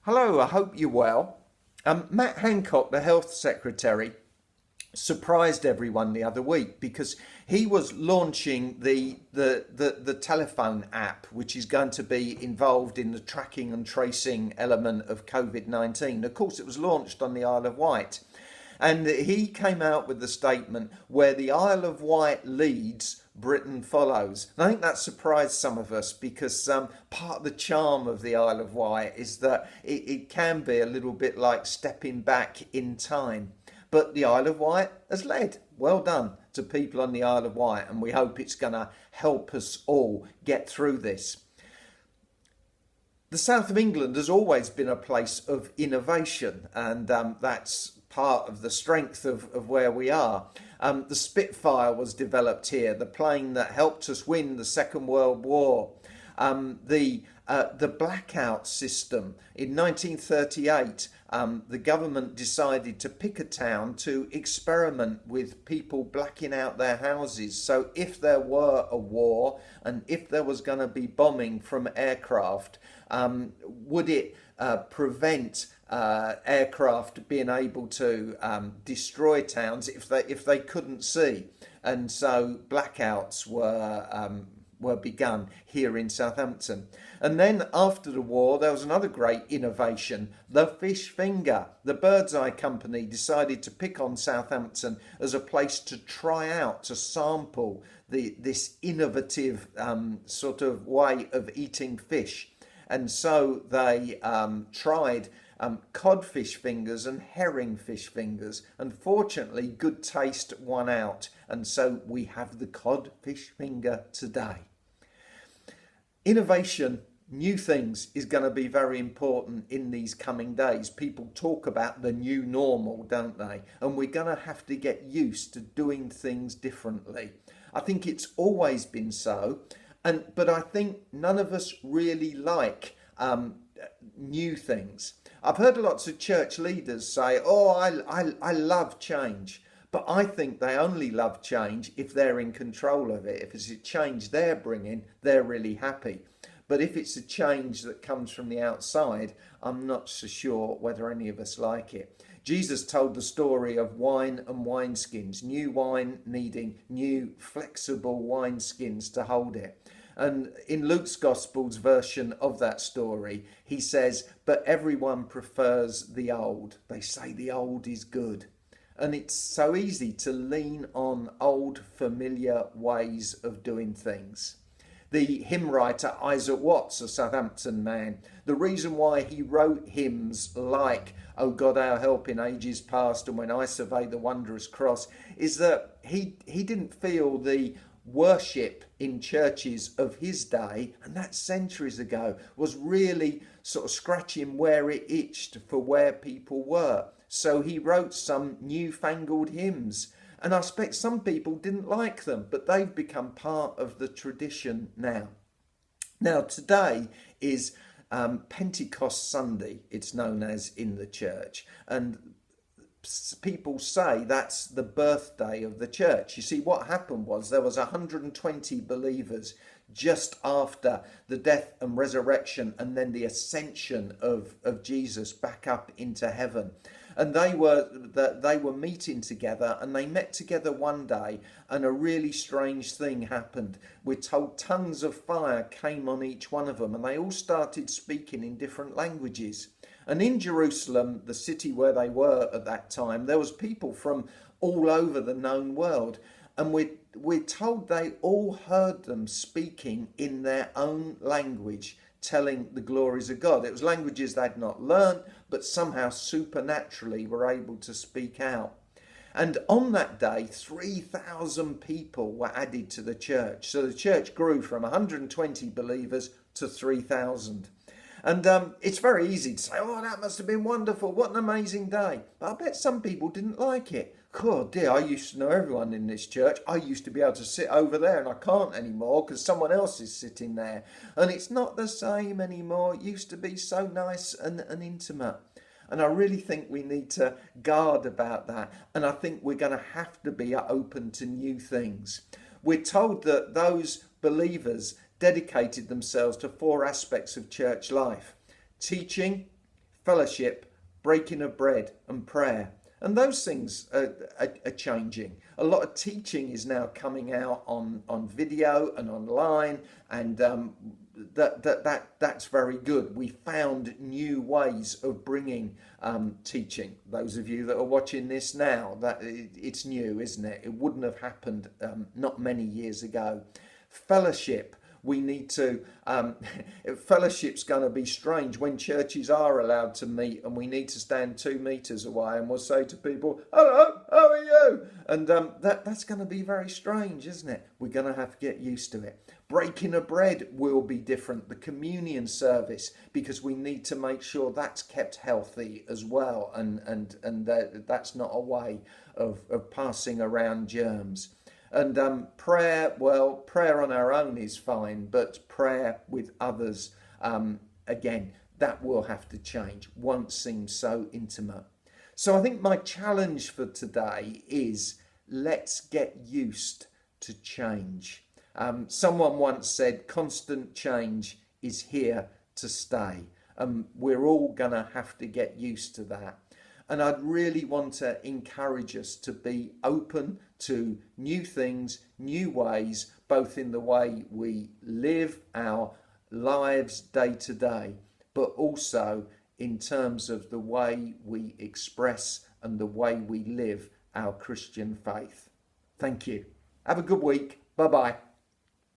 Hello, I hope you're well. Matt Hancock, the Health Secretary, surprised everyone the other week because he was launching the telephone app, which is going to be involved in the tracking and tracing element of COVID-19. Of course, it was launched on the Isle of Wight. And he came out with the statement, where the Isle of Wight leads, Britain follows. And I think that surprised some of us because part of the charm of the Isle of Wight is that it can be a little bit like stepping back in time. But the Isle of Wight has led. Well done to people on the Isle of Wight, and we hope it's going to help us all get through this. The south of England has always been a place of innovation, and that's part of the strength of where we are. The Spitfire was developed here, the plane that helped us win the Second World War. The blackout system in 1938, the government decided to pick a town to experiment with people blacking out their houses. So if there were a war and if there was going to be bombing from aircraft, would it prevent aircraft being able to destroy towns if they couldn't see? And so blackouts were begun here in Southampton. And then after the war, there was another great innovation, the fish finger. The Birdseye company decided to pick on Southampton as a place to try out, to sample this innovative sort of way of eating fish. And so they tried codfish fingers and herring fish fingers. Unfortunately, good taste won out. And so we have the codfish finger today. Innovation, new things, is going to be very important in these coming days. People talk about the new normal, don't they? And we're going to have to get used to doing things differently. I think it's always been so. But I think none of us really like new things. I've heard lots of church leaders say, oh, I love change. But I think they only love change if they're in control of it. If it's a change they're bringing, they're really happy. But if it's a change that comes from the outside, I'm not so sure whether any of us like it. Jesus told the story of wine and wineskins, new wine needing new flexible wineskins to hold it. And in Luke's Gospel's version of that story, he says, but everyone prefers the old. They say the old is good. And it's so easy to lean on old familiar ways of doing things. The hymn writer Isaac Watts, a Southampton man, the reason why he wrote hymns like O God our help in ages past and when I survey the wondrous cross is that he didn't feel the worship in churches of his day, and that's centuries ago, was really sort of scratching where it itched for where people were. So he wrote some newfangled hymns, and I expect some people didn't like them, but they've become part of the tradition now. Now today is Pentecost Sunday, it's known as in the church, and people say that's the birthday of the church. You see, what happened was there was 120 believers just after the death and resurrection and then the ascension of Jesus back up into heaven. And they were meeting together, and they met together one day, and a really strange thing happened. We're told tongues of fire came on each one of them, and they all started speaking in different languages. And in Jerusalem, the city where they were at that time, there was people from all over the known world. And we're told they all heard them speaking in their own language, telling the glories of God. It was languages they'd not learned, but somehow supernaturally were able to speak out. And on that day, 3,000 people were added to the church. So the church grew from 120 believers to 3,000. And it's very easy to say, oh, that must have been wonderful. What an amazing day. But I bet some people didn't like it. Oh dear, I used to know everyone in this church. I used to be able to sit over there and I can't anymore because someone else is sitting there. And it's not the same anymore. It used to be so nice and intimate. And I really think we need to guard about that. And I think we're going to have to be open to new things. We're told that those believers dedicated themselves to 4 aspects of church life: teaching, fellowship, breaking of bread and prayer. And those things are changing. A lot of teaching is now coming out on video and online, and that's very good. We found new ways of bringing teaching. Those of you that are watching this now, that it's new, isn't it? It wouldn't have happened not many years ago. Fellowship. We need to, fellowship's going to be strange when churches are allowed to meet and we need to stand 2 meters away and we'll say to people, hello, how are you? And that's going to be very strange, isn't it? We're going to have to get used to it. Breaking of bread will be different. The communion service, because we need to make sure that's kept healthy as well. And that's not a way of passing around germs. And prayer, well, prayer on our own is fine, but prayer with others, again, that will have to change. Once seemed so intimate. So I think my challenge for today is let's get used to change. Someone once said, constant change is here to stay. We're all going to have to get used to that. And I'd really want to encourage us to be open to new things, new ways, both in the way we live our lives day to day, but also in terms of the way we express and the way we live our Christian faith. Thank you. Have a good week. Bye-bye.